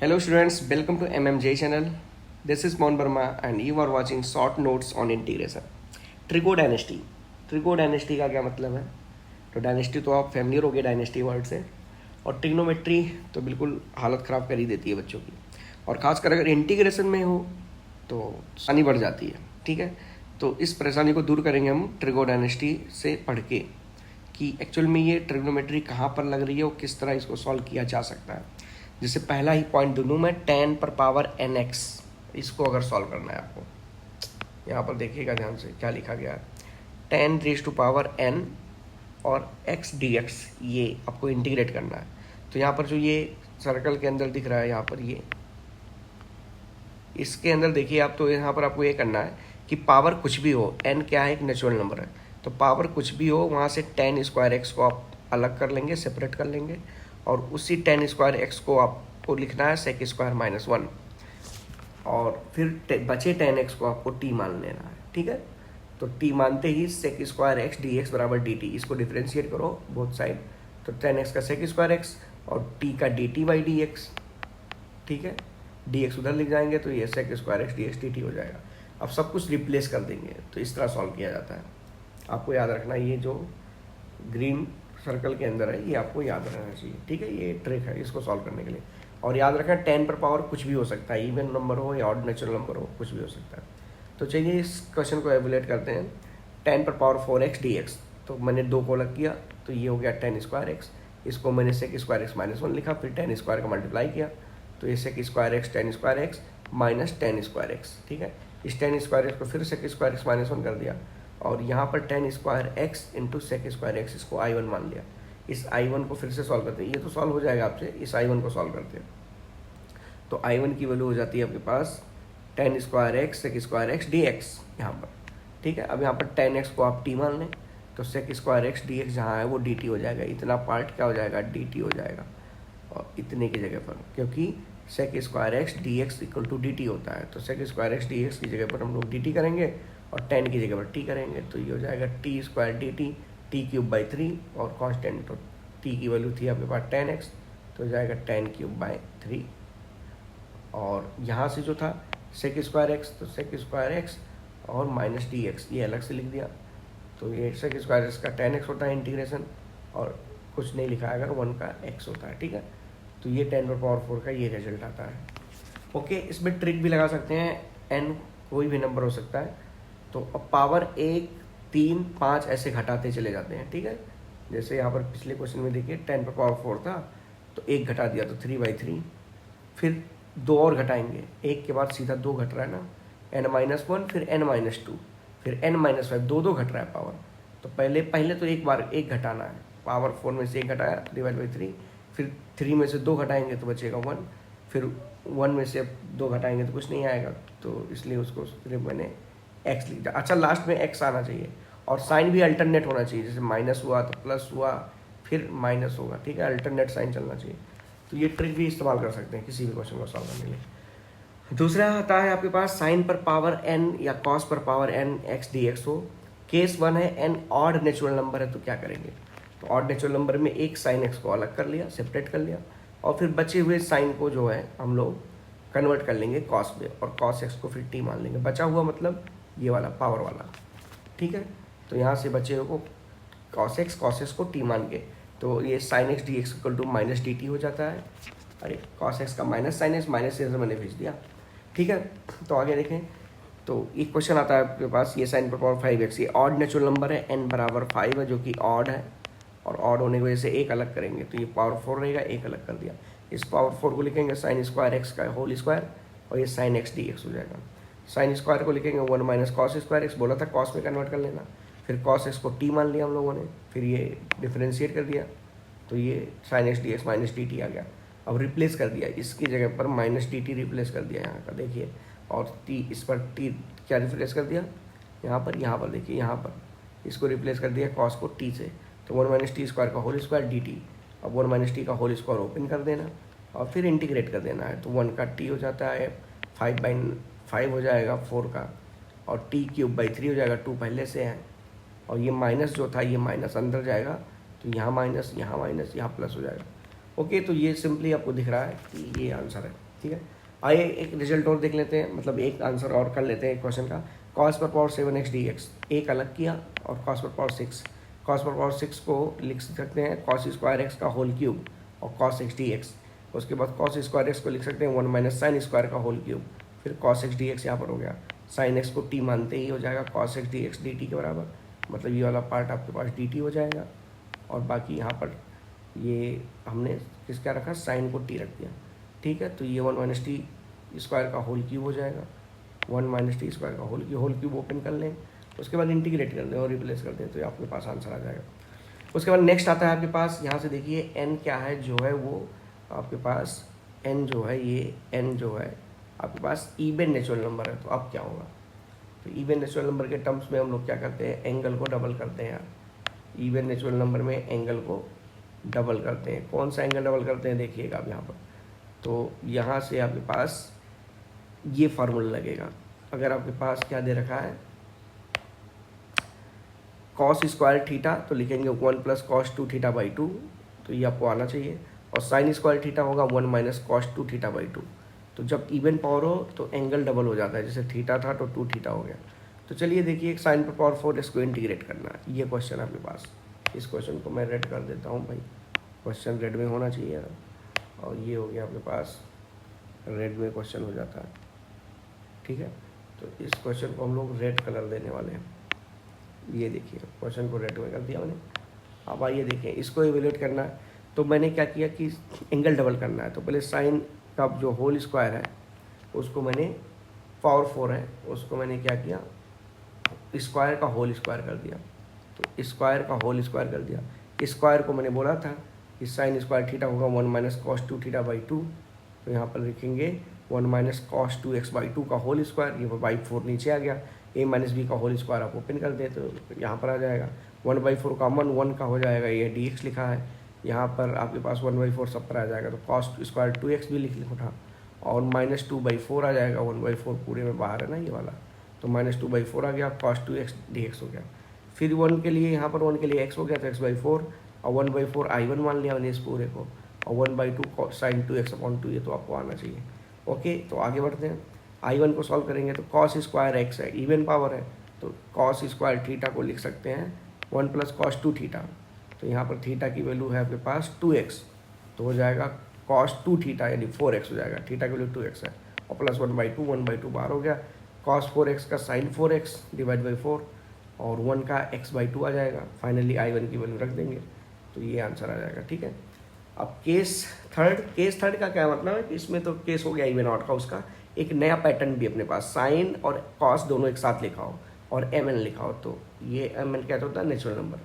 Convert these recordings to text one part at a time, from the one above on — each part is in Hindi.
Hello students, welcome to MMJ channel. This is Mon Verma and you are watching short notes on integration. Trigo dynasty. Trigo dynasty का क्या मतलब है? तो डायनेस्टी तो आप फैमिलियर हो गए डायनेस्टी वर्ड से, और ट्रिग्नोमेट्री तो बिल्कुल हालत ख़राब कर ही देती है बच्चों की, और ख़ासकर अगर इंटीग्रेशन में हो तो परेशानी बढ़ जाती है। ठीक है, तो इस परेशानी को दूर करेंगे हम ट्रिगो डायनेस्टी से पढ़ के कि एक्चुअल में ये ट्रिग्नोमेट्री कहाँ पर लग रही है और किस तरह इसको सॉल्व किया जा सकता है। जैसे पहला ही पॉइंट दूँ मैं, tan पर पावर nx, इसको अगर सॉल्व करना है आपको, यहाँ पर देखिएगा ध्यान से क्या लिखा गया है। tan raise to power n और x dx, ये आपको इंटीग्रेट करना है। तो यहाँ पर जो ये सर्कल के अंदर दिख रहा है, यहाँ पर ये इसके अंदर देखिए आप, तो यहाँ पर आपको ये करना है कि पावर कुछ भी हो, n क्या है, एक नेचुरल नंबर है, तो पावर कुछ भी हो वहाँ से tan स्क्वायर x को आप अलग कर लेंगे, सेपरेट कर लेंगे, और उसी tan स्क्वायर x को आपको लिखना है sec स्क्वायर माइनस 1, और फिर बचे tan x को आपको t मान लेना है। ठीक है, तो t मानते ही sec स्क्वायर x dx बराबर dt, इसको डिफ्रेंशिएट करो बोथ साइड, तो tan x का sec स्क्वायर x और t का dt बाई dx। ठीक है, dx उधर लिख जाएंगे तो ये sec square x dx dt हो जाएगा। अब सब कुछ रिप्लेस कर देंगे, तो इस तरह सॉल्व किया जाता है। आपको याद रखना, ये जो ग्रीन सर्कल के अंदर है ये आपको याद रहना चाहिए। ठीक है, ये ट्रिक है इसको सॉल्व करने के लिए। और याद रखना, tan पर पावर कुछ भी हो सकता है, इवन नंबर हो या ऑड नेचुरल नंबर हो, कुछ भी हो सकता है। तो चलिए इस क्वेश्चन को एवेलुएट करते हैं। tan पर पावर 4x dx, तो मैंने 2 को अलग किया तो ये हो गया tan स्क्वायर x, इसको मैंने sec स्क्वायर x माइनस 1 लिखा, फिर tan स्क्वायर का मल्टीप्लाई किया तो ये sec square x tan square x minus tan square x। ठीक है, इस tan स्क्वायर x को फिर sec स्क्वायर x माइनस 1 कर दिया, और यहाँ पर tan square x into sec square x, इसको I1 मान लिया। इस I1 को फिर से सॉल्व करते हैं, ये तो सॉल्व हो जाएगा आपसे, इस I1 को सॉल्व करते हैं तो I1 की वैल्यू हो जाती है आपके पास tan square x sec square x dx यहाँ पर। ठीक है, अब यहाँ पर tan x को आप t मान लें तो sec स्क्वायर x dx जहाँ है वो dt हो जाएगा, इतना पार्ट क्या हो जाएगा, dt हो जाएगा, और इतने की जगह पर, क्योंकि sec square x dx equal to dt होता है, तो sec स्क्वायर x dx की जगह पर हम लोग dt करेंगे और tan की जगह पर t करेंगे, तो ये हो जाएगा t square dt t cube by 3, और कांस्टेंट तो t की वैल्यू थी आपके पास tan x, तो हो जाएगा tan क्यूब बाई 3, और यहाँ से जो था sec स्क्वायर x, तो sec स्क्वायर x और माइनस dx ये अलग से लिख दिया, तो ये sec स्क्वायर x का tan x होता है इंटीग्रेशन, और कुछ नहीं लिखा है अगर 1 का x होता है। ठीक है, तो ये 10 पर पावर 4 का ये रिजल्ट आता है। ओके, इसमें ट्रिक भी लगा सकते हैं, n कोई भी नंबर हो सकता है, तो अब पावर 1 3 5 ऐसे घटाते चले जाते हैं। ठीक है, जैसे यहाँ पर पिछले क्वेश्चन में देखिए 10 पर पावर 4 था तो 1 घटा दिया तो 3/3, फिर 2 और घटाएंगे, 1 के बाद सीधा 2 घट रहा है ना, n-1 फिर n-2 फिर n-5, 2 घट रहा है पावर, तो पहले तो एक बार 1 घटाना है, पावर 4 में से 1 घटाया /3, फिर 3 में से 2 घटाएंगे तो बचेगा 1, फिर 1 में से 2 घटाएंगे तो कुछ नहीं आएगा, तो इसलिए उसको सिर्फ मैंने x लिख दिया। अच्छा, लास्ट में x आना चाहिए, और साइन भी अल्टरनेट होना चाहिए, जैसे माइनस हुआ तो प्लस हुआ फिर माइनस होगा। ठीक है, अल्टरनेट साइन चलना चाहिए, तो ये ट्रिक भी इस्तेमाल कर सकते हैं किसी भी क्वेश्चन को सॉल्व करने के लिए। दूसरा आता है आपके पास साइन पर पावर n या कॉस पर पावर n x dx हो। केस 1 है n ऑड नेचुरल नंबर है, तो क्या करेंगे, तो ऑड नेचुरल नंबर में एक साइन x को अलग कर लिया, सेपरेट कर लिया, और फिर बचे हुए साइन को जो है हम लोग कन्वर्ट कर लेंगे कॉस में, और कॉस x को फिर t मान लेंगे, बचा हुआ मतलब ये वाला पावर वाला। ठीक है, तो यहाँ से बचे हुए को cos x को t मान के, तो ये sin x dx equal to minus dt हो जाता है। अरे cos x का माइनस sin x, माइनस से मैंने भेज दिया। ठीक है, तो आगे देखें, तो एक क्वेश्चन आता है आपके पास, ये sin पर पावर 5x, ये ऑड नेचुरल नंबर है, n बराबर 5 है जो कि ऑड है, और ऑड होने की वजह से एक अलग करेंगे तो ये पावर 4 रहेगा, एक अलग कर दिया, इस पावर 4 को लिखेंगे sin स्क्वायर x का होल स्क्वायर, और ये sin x dx हो जाएगा। साइन स्क्वायर को लिखेंगे 1 माइनस कॉस स्क्वायर x, बोला था कॉस में कन्वर्ट कर लेना, फिर कॉस x को t मान लिया हम लोगों ने, फिर ये डिफरेंशिएट कर दिया तो ये sin x dx minus dt आ गया। अब रिप्लेस कर दिया, इसकी जगह पर माइनस dt रिप्लेस कर दिया यहाँ का, देखिए, और t इस पर t क्या रिप्लेस कर दिया, यहाँ पर देखिए, यहाँ पर इसको रिप्लेस कर दिया कॉस को t से, तो 1 माइनस टी स्क्वायर का होल स्क्वायर dt। अब 1 माइनस टी का होल स्क्वायर ओपन कर देना और फिर इंटीग्रेट कर देना है, तो 1 का t हो जाता है 5/5 हो जाएगा 4 का, और t क्यूब बाई 3 हो जाएगा, 2 पहले से है, और ये माइनस जो था ये माइनस अंदर जाएगा, तो यहाँ माइनस यहाँ प्लस हो जाएगा। ओके, तो ये सिंपली आपको दिख रहा है कि ये आंसर है। ठीक है। आइए एक रिजल्ट और देख लेते हैं, मतलब एक आंसर और कर लेते हैं क्वेश्चन का। कॉस पर पावर 7x dx एक अलग किया और कॉस पर पावर 6, कॉस पर पावर 6 को लिख सकते हैं कॉस स्क्वायर एक्स का होल क्यूब और कॉस एक्स डी एक्स। उसके बाद कॉस स्क्वायर एक्स को लिख सकते हैं 1 माइनस साइन स्क्वायर का होल क्यूब, फिर कॉस एक्स डी एक्स यहाँ पर हो गया। साइन एक्स को टी मानते ही हो जाएगा cos x D x D T के बराबर, मतलब ये वाला पार्ट आपके पास डी टी हो जाएगा। और बाकी यहाँ पर ये हमने किसका रखा, साइन को टी रख दिया। ठीक है, तो ये 1 माइनस टी स्क्वायर का होल क्यूब हो जाएगा, 1 माइनस टी स्क्वायर का होल क्यूब ओपन कर लें, उसके बाद इंटीग्रेट कर दें और रिप्लेस कर दें तो आपके पास आंसर आ जाएगा। उसके बाद नेक्स्ट आता है आपके पास, यहाँ से देखिए n क्या है जो है वो आपके पास n जो है ये n जो है आपके पास इवन नेचुरल नंबर है। तो अब क्या होगा, तो इवन नेचुरल नंबर के टर्म्स में हम लोग क्या करते हैं, एंगल को डबल करते हैं यार। इवन नेचुरल नंबर में एंगल को डबल करते हैं। कौन सा एंगल डबल करते हैं देखिएगा आप यहाँ पर, तो यहाँ से आपके पास ये फार्मूला लगेगा। अगर आपके पास क्या दे रखा है कॉस स्क्वायर थीटा, तो लिखेंगे 1 प्लस कॉस 2 थीटा बाई 2, तो ये आपको आना चाहिए। और साइन स्क्वायर थीटा होगा 1 माइनस कॉस 2 थीटा बाई 2। तो जब इवन पावर हो तो एंगल डबल हो जाता है, जैसे थीटा था तो 2 थीटा हो गया। तो चलिए देखिए साइन पर पावर 4 इसको इंटीग्रेट करना है, ये क्वेश्चन आपके पास। इस क्वेश्चन को मैं रेड कर देता हूँ भाई, क्वेश्चन रेड में होना चाहिए। और ये हो गया आपके पास रेड में क्वेश्चन हो जाता है। ठीक है, तो इस क्वेश्चन को हम लोग रेड कलर देने वाले हैं। ये देखिए क्वेश्चन को रेड में कर दिया मैंने। अब आइए देखें इसको इवेल्यूएट करना है, तो मैंने क्या किया कि एंगल डबल करना है। तो पहले साइन का जो होल स्क्वायर है उसको मैंने पावर 4 है उसको मैंने क्या किया, स्क्वायर का होल स्क्वायर कर दिया। तो स्क्वायर का होल स्क्वायर कर दिया। स्क्वायर को मैंने बोला था कि साइन स्क्वायर थीटा होगा 1 माइनस कॉस 2 थीटा बाई 2, तो यहाँ पर लिखेंगे 1 माइनस कॉस 2x बाई 2 का होल स्क्वायर, ये बाई 4 नीचे आ गया। a माइनस बी का होल स्क्वायर आप ओपन कर दें तो यहाँ पर आ जाएगा 1/4 कॉमन 1 का हो जाएगा, ये dx लिखा है यहाँ पर आपके पास 1/4 सब पर आ जाएगा। तो कॉस स्क्वायर 2x भी लिख लिखा और -2/4 आ जाएगा, 1/4 पूरे में बाहर है ना ये वाला, तो -2/4 आ गया, कॉस 2x dx हो गया। फिर 1 के लिए यहाँ पर 1 के लिए x हो गया तो x/4 और 1/4 I1 मान लिया मैंने इस पूरे को, और 1/2 साइन 2x/2 ये तो आपको आना चाहिए। ओके, तो आगे बढ़ते हैं। I1 को सॉल्व करेंगे तो कॉस स्क्वायर x है, इवन पावर है, तो कॉस स्क्वायर थीटा को लिख सकते हैं 1 प्लस कॉस 2 थीटा। तो यहाँ पर थीटा की वैल्यू है आपके पास 2x, तो हो जाएगा कॉस 2 थीटा यानी 4x हो जाएगा। थीटा की वैल्यू 2x है और प्लस 1/2 बाहर हो गया। कॉस 4x का साइन 4x डिवाइड बाई 4 और 1 का x/2 आ जाएगा। फाइनली I1 की वैल्यू रख देंगे तो ये आंसर आ जाएगा। ठीक है, अब केस थर्ड का क्या मतलब है कि इसमें तो केस हो गया इवन ऑड का, उसका एक नया पैटर्न भी अपने पास, साइन और कॉस दोनों एक साथ लिखा हो और mn लिखा हो, तो ये mn क्या होता है नेचुरल नंबर।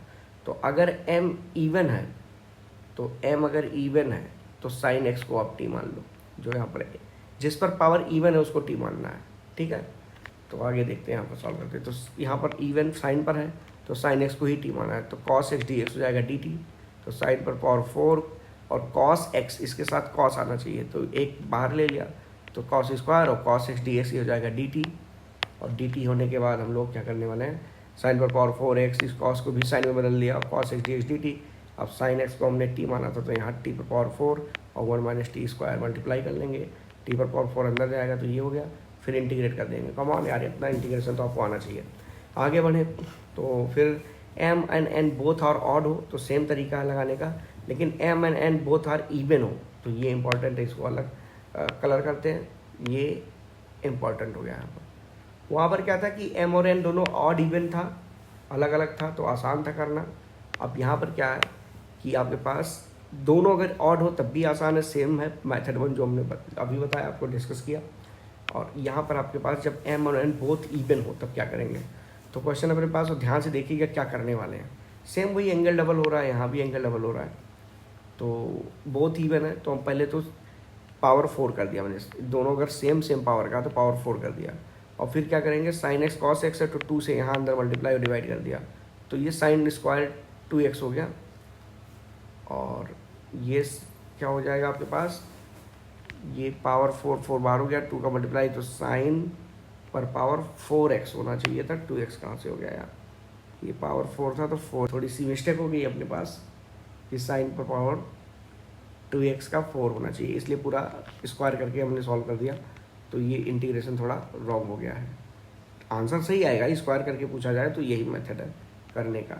तो अगर m इवन है तो m अगर इवन है तो साइन x को आप t मान लो, जो यहाँ पर है जिस पर पावर इवन है उसको t मानना है। ठीक है, तो आगे देखते हैं यहाँ पर सॉल्व करते हैं। तो यहाँ पर इवन साइन पर है तो साइन x को ही t माना है, तो cos x dx हो जाएगा dt। तो साइन पर पावर 4 और cos x इसके साथ cos आना चाहिए, तो एक बाहर ले लिया तो cos स्क्वायर और cos x dx ही हो जाएगा dt। और dt होने के बाद हम लोग क्या करने वाले हैं, साइन पर पावर 4x इस cos को भी साइन में बदल लिया, cos x dx dt। अब साइन x को हमने t माना था तो यहाँ t पर पावर 4 और 1 माइनस टी स्क्वायर मल्टीप्लाई कर लेंगे, t पर पावर 4 अंदर जाएगा तो ये हो गया। फिर इंटीग्रेट कर देंगे, कम ऑन यार इतना इंटीग्रेशन तो आपको आना चाहिए। आगे बढ़े तो फिर m and n both are odd हो तो सेम तरीका है लगाने का, लेकिन m and n both are even हो तो ये इंपॉर्टेंट है, इसको अलग कलर करते हैं, ये इम्पॉर्टेंट हो गया यहाँ पर। वहाँ पर क्या था कि m और n दोनों ऑड इवन था, अलग अलग था तो आसान था करना। अब यहाँ पर क्या है कि आपके पास दोनों अगर ऑड हो तब भी आसान है, सेम है मेथड 1 जो हमने अभी बताया आपको डिस्कस किया। और यहाँ पर आपके पास जब m और n बोथ इवन हो तब क्या करेंगे, तो क्वेश्चन अपने पास और ध्यान से देखिएगा क्या करने वाले हैं। सेम वही एंगल डबल हो रहा है, यहाँ भी एंगल डबल हो रहा है, तो बोथ इवन है तो हम पहले तो पावर 4 कर दिया मैंने, दोनों अगर सेम पावर का तो पावर 4 कर दिया। और फिर क्या करेंगे, साइन x cos x है तो 2 से यहाँ अंदर मल्टीप्लाई और डिवाइड कर दिया, तो ये साइन स्क्वायर 2x हो गया। और ये क्या हो जाएगा आपके पास, ये पावर 4 बार हो गया, 2 का मल्टीप्लाई तो साइन पर पावर 4x होना चाहिए था, 2x कहाँ से हो गया यार, ये पावर 4 था तो 4, थोड़ी सी मिस्टेक हो गई अपने पास कि साइन पर पावर 2x का 4 होना चाहिए, इसलिए पूरा स्क्वायर करके हमने सॉल्व कर दिया। तो ये इंटीग्रेशन थोड़ा रॉन्ग हो गया है, आंसर सही आएगा, स्क्वायर करके पूछा जाए तो यही मेथड है करने का,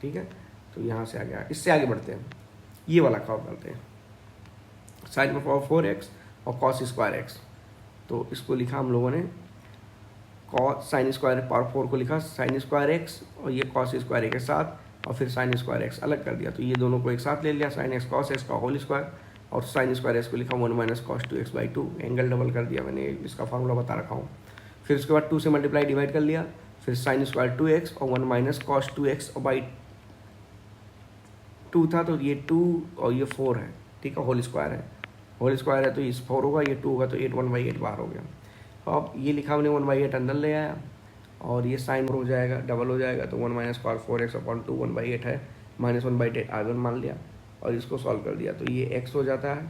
ठीक है। तो यहाँ से आ गया, इससे आगे बढ़ते हैं, ये वाला काम करते हैं, साइन में पावर 4x और कॉस स्क्वायर एक्स। तो इसको लिखा हम लोगों ने कॉस साइन स्क्वायर पावर 4 को लिखा साइन स्क्वायर एक्स और ये कॉस स्क्वायर एक के साथ और फिर साइन स्क्वायर एक्स अलग कर दिया। तो ये दोनों को एक साथ ले लिया, साइन एक्स कॉस एक्स का होल स्क्वायर और साइन स्क्वायर एक्स को लिखा 1 minus cos 2x/2, angle double कर दिया मैंने, इसका फार्मूला बता रखा हूँ। फिर उसके बाद 2 से मल्टीप्लाई डिवाइड कर लिया, फिर साइन स्क्वायर 2x और 1 माइनस कॉस 2x/2 था, तो ये 2 और ये 4 है, ठीक है, होल स्क्वायर है, होल स्क्वायर है तो ये 4 होगा, ये 2 होगा, तो 8 1/8 बाहर हो गया। अब ये लिखा हमने 1/8 अंदर ले आया और ये साइन हो जाएगा, डबल हो जाएगा, तो 1 माइनस कॉस 4x/2 1/8 है, माइनस 1/8 आगे मान लिया और इसको सॉल्व कर दिया, तो ये x हो जाता है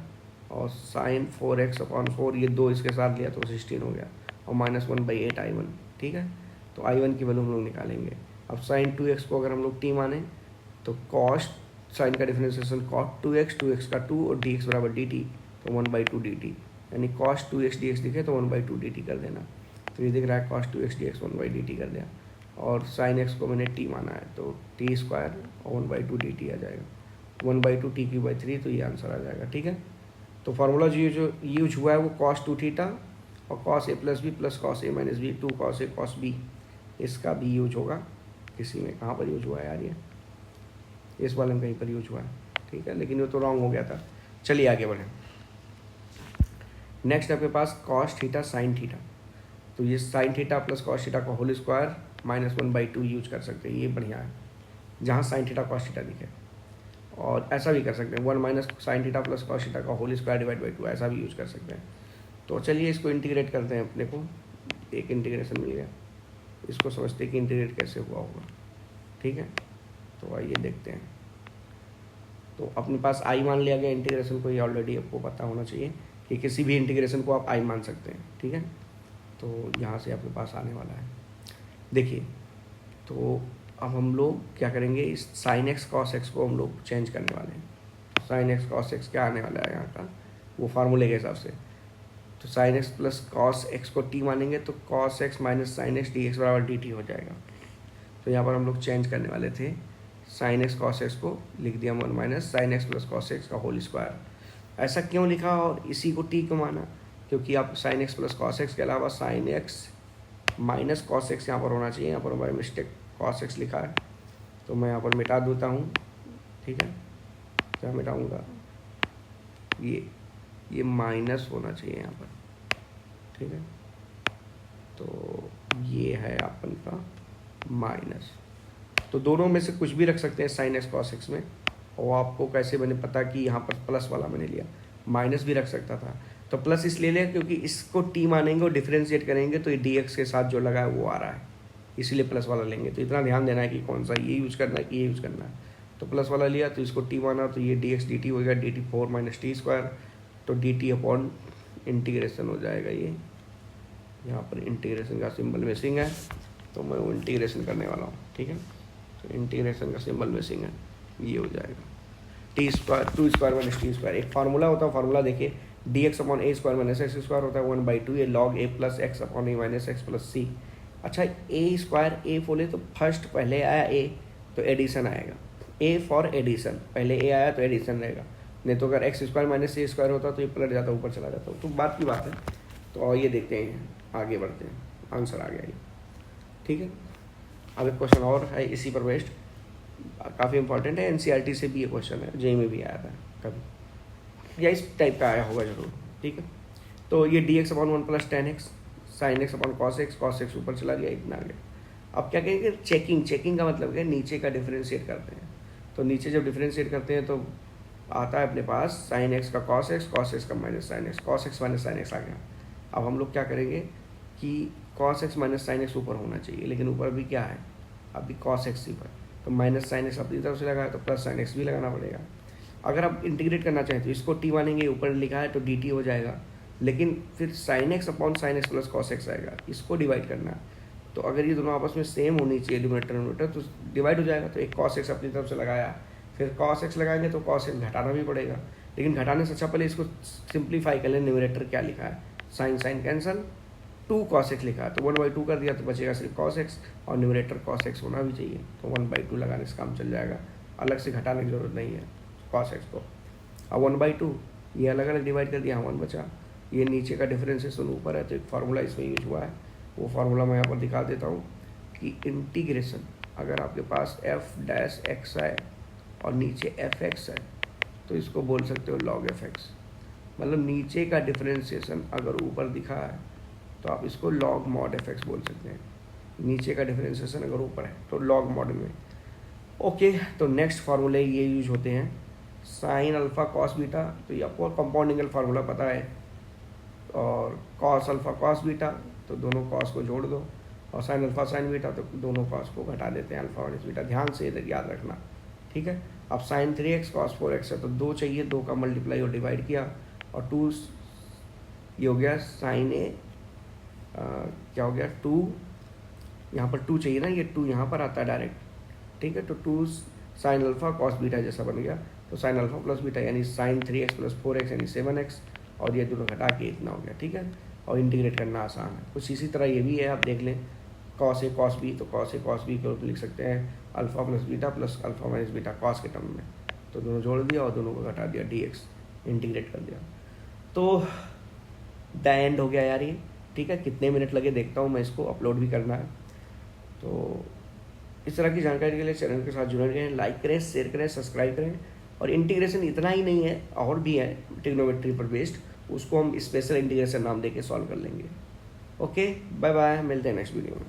और साइन 4x/4 ये 2 इसके साथ लिया तो 16 हो गया और माइनस 1/8 I1, ठीक है। तो I1 की वैल्यू हम लोग निकालेंगे। अब साइन 2x को अगर हम लोग t माने तो कॉस साइन का डिफरेंशिएशन कॉस 2x का 2 और dx बराबर dt, तो 1/2 dt, यानी कॉस 2x dx दिखे तो 1/2 dt कर देना। तो ये दिख रहा है कॉस 2x dx 1/dt कर दिया और साइन x को मैंने t माना है तो t स्क्वायर और 1/2 dt आ जाएगा, 1/2 t³/3, तो ये आंसर आ जाएगा, ठीक है। तो फार्मूला जो यूज हुआ है वो cos 2 थीटा और cos a plus B plus cos a minus B 2 cos a cos b, इसका भी यूज होगा। इसी में कहाँ पर यूज हुआ है यार, ये इस वाले में कहीं पर यूज हुआ है, ठीक है, लेकिन वो तो रॉन्ग हो गया था। चलिए आगे बढ़ें। नेक्स्ट आपके पास cos थीटा साइन थीटा, तो ये sine theta plus cos theta का होल स्क्वायर माइनस 1/2 यूज कर सकते हैं, ये बढ़िया है, जहाँ साइन थीटा कॉस थीटा दिखे। और ऐसा भी कर सकते हैं 1 minus sine theta plus cos theta का होल स्क्वायर डिवाइड बाई 2, ऐसा भी यूज कर सकते हैं। तो चलिए इसको इंटीग्रेट करते हैं, अपने को एक इंटीग्रेशन मिल गया, इसको समझते हैं कि इंटीग्रेट कैसे हुआ होगा, ठीक है। तो आइए देखते हैं। तो अपने पास आई मान लिया गया इंटीग्रेशन को, ये ऑलरेडी आपको पता होना चाहिए कि किसी भी इंटीग्रेशन को आप आई मान सकते हैं, ठीक है। तो यहाँ से आपके पास आने वाला है, देखिए। तो अब हम लोग क्या करेंगे, इस साइन एक्स कॉस एक्स को हम लोग चेंज करने वाले हैं। साइन एक्स कॉस एक्स क्या आने वाला है यहाँ का, वो फार्मूले के हिसाब से। तो sine x plus cos x को टी मानेंगे तो cos x minus sine x D x बराबर डी टी हो जाएगा। तो यहाँ पर हम लोग चेंज करने वाले थे, साइन एक्स कॉस एक्स को लिख दिया 1 minus sine x plus cos x का होल स्क्वायर। ऐसा क्यों लिखा और इसी को टी क्यों माना, क्योंकि आप sine x plus cos x के अलावा sine x minus cos x यहाँ पर होना चाहिए, यहाँ पर हमारी मिस्टेक कॉस एक्स लिखा है, तो मैं यहाँ पर मिटा देता हूँ, ठीक है। क्या मिटाऊँगा, ये माइनस होना चाहिए यहाँ पर, ठीक है। तो ये है अपन का माइनस, तो दोनों में से कुछ भी रख सकते हैं साइन एक्स कॉस एक्स में। और आपको कैसे मैंने पता कि यहाँ पर प्लस वाला मैंने लिया, माइनस भी रख सकता था, तो प्लस इसलिए लिया क्योंकि इसको टी मानेंगे और डिफरेंशिएट करेंगे तो ये डी एक्स के साथ जो लगा है वो आ रहा है, इसीलिए प्लस वाला लेंगे। तो इतना ध्यान देना है कि कौन सा ये यूज़ करना है कि ये यूज़ करना है। तो प्लस वाला लिया तो इसको टी माना, तो ये डी एक्स डी टी हो गया, D T 4 minus T square, तो डी टी अपॉन इंटीग्रेशन हो जाएगा। ये यहाँ पर इंटीग्रेशन का सिंबल मिसिंग है, तो मैं वो इंटीग्रेशन करने वाला हूँ, ठीक है। तो इंटीग्रेशन का सिंबल मिसिंग है, ये हो जाएगा T square 2 square minus T square. एक फार्मूला होता है, फार्मूला देखिए, डी एक्स अपॉन ए स्क्वायर माइनस एक्स स्क्वायर होता है 1/2, ये लॉग ए प्लस एक्स अपॉन ए माइनस एक्स प्लस सी। अच्छा, ए स्क्वायर ए बोले तो फर्स्ट पहले आया ए तो एडिशन आएगा, ए फॉर एडिशन, पहले ए आया तो एडिशन रहेगा, नहीं तो अगर एक्स स्क्वायर माइनस ए स्क्वायर होता तो ये पलट जाता, ऊपर चला जाता, तो बात की बात है। तो ये देखते हैं, आगे बढ़ते हैं, आंसर आ गया ये, ठीक है। अब एक क्वेश्चन और है इसी पर बेस्ड, काफ़ी इंपॉर्टेंट है, एनसीईआरटी से भी ये क्वेश्चन है, जेई में भी आया था कभी, या इस टाइप का आया होगा जरूर, ठीक है। तो ये D x upon 1 plus ten x sine x upon cos x ऊपर चला गया, इतना आ गया। अब क्या कहेंगे, चेकिंग का मतलब क्या, नीचे का डिफरेंशिएट करते हैं। तो नीचे जब डिफरेंशिएट करते हैं तो आता है अपने पास साइन एक्स का कॉस एक्स का minus sine x, cos x minus sine x आ गया। अब हम लोग क्या करेंगे कि cos x minus sine x ऊपर होना चाहिए, लेकिन ऊपर भी क्या है, अभी कॉस एक्स ऊपर, तो माइनस साइन एक्स अपनी तरफ से लगाया तो प्लस साइन एक्स भी लगाना पड़ेगा। अगर आप इंटीग्रेट करना चाहें तो इसको टी मानेंगे, ऊपर लिखा है तो डी टी हो जाएगा, लेकिन फिर sine x upon sine x plus cos x आएगा, इसको डिवाइड करना है। तो अगर ये दोनों आपस में सेम होनी चाहिए डिनोमिनेटर तो डिवाइड हो जाएगा। तो एक कॉस एक्स अपनी तरफ से लगाया, फिर कॉस एक्स लगाएंगे तो कॉस एक्स घटाना भी पड़ेगा, लेकिन घटाने से अच्छा पहले इसको सिंप्लीफाई कर लें। न्यूमरेटर क्या लिखा है, sine sine cancel, 2 cos x लिखा है तो 1/2 कर दिया तो बचेगा सिर्फ cos x, और न्यूमरेटर cos x होना भी चाहिए तो 1/2 लगाने से काम चल जाएगा, अलग से घटाने की ज़रूरत नहीं है cos x को। अब 1/2 ये अलग अलग डिवाइड कर दिया, 1 बचा। ये नीचे का डिफरेंशिएशन ऊपर है तो एक फार्मूला इसमें यूज हुआ है, वो फार्मूला मैं यहाँ पर दिखा देता हूँ कि इंटीग्रेशन, अगर आपके पास f' है और नीचे fx है तो इसको बोल सकते हो log fx। मतलब नीचे का डिफरेंशिएशन अगर ऊपर दिखा है तो आप इसको log mod fx बोल सकते हैं। नीचे का डिफरेंशिएशन अगर ऊपर है तो log mod में। ओके, तो नेक्स्ट फार्मूले ये यूज होते हैं, साइन अल्फ़ा कॉस बीटा, तो ये आपको कंपाउंडिंग फार्मूला पता है, और कॉस अल्फ़ा कॉस बीटा तो दोनों कॉस को जोड़ दो, और साइन अल्फ़ा साइन बीटा तो दोनों कॉस को घटा देते हैं, अल्फ़ा माइनस बीटा। ध्यान से इधर याद रखना, ठीक है। अब साइन 3x कॉस 4x है तो 2 चाहिए, 2 का मल्टीप्लाई और डिवाइड किया, और 2 ये हो गया साइन ए, क्या हो गया 2, यहाँ पर 2 चाहिए ना, ये 2 यहाँ पर आता है डायरेक्ट, ठीक है। तो 2 साइन अल्फ़ा कॉस बीटा जैसा बन गया, तो साइन अल्फ़ा प्लस बीटा यानी साइन 3x प्लस 4x यानी 7x, और ये दोनों घटा के इतना हो गया, ठीक है। और इंटीग्रेट करना आसान है। कुछ इसी तरह ये भी है, आप देख लें, कॉस ए कॉस बी, तो कॉस ए कॉस बी को लिख सकते हैं alpha plus beta plus alpha minus beta cos के टर्म में, तो दोनों जोड़ दिया और दोनों को घटा दिया, dx इंटीग्रेट कर दिया, तो द एंड हो गया यार ये, ठीक है। कितने मिनट लगे देखता हूँ मैं, इसको अपलोड भी करना है। तो इस तरह की जानकारी के लिए चैनल के साथ जुड़े रहें, लाइक करें, शेयर करें, सब्सक्राइब करें। और इंटीग्रेशन इतना ही नहीं है, और भी है ट्रिग्नोमेट्री पर बेस्ड, उसको हम स्पेशल इंटीग्रेशन नाम दे के सॉल्व कर लेंगे। ओके, बाय बाय, मिलते हैं नेक्स्ट वीडियो में।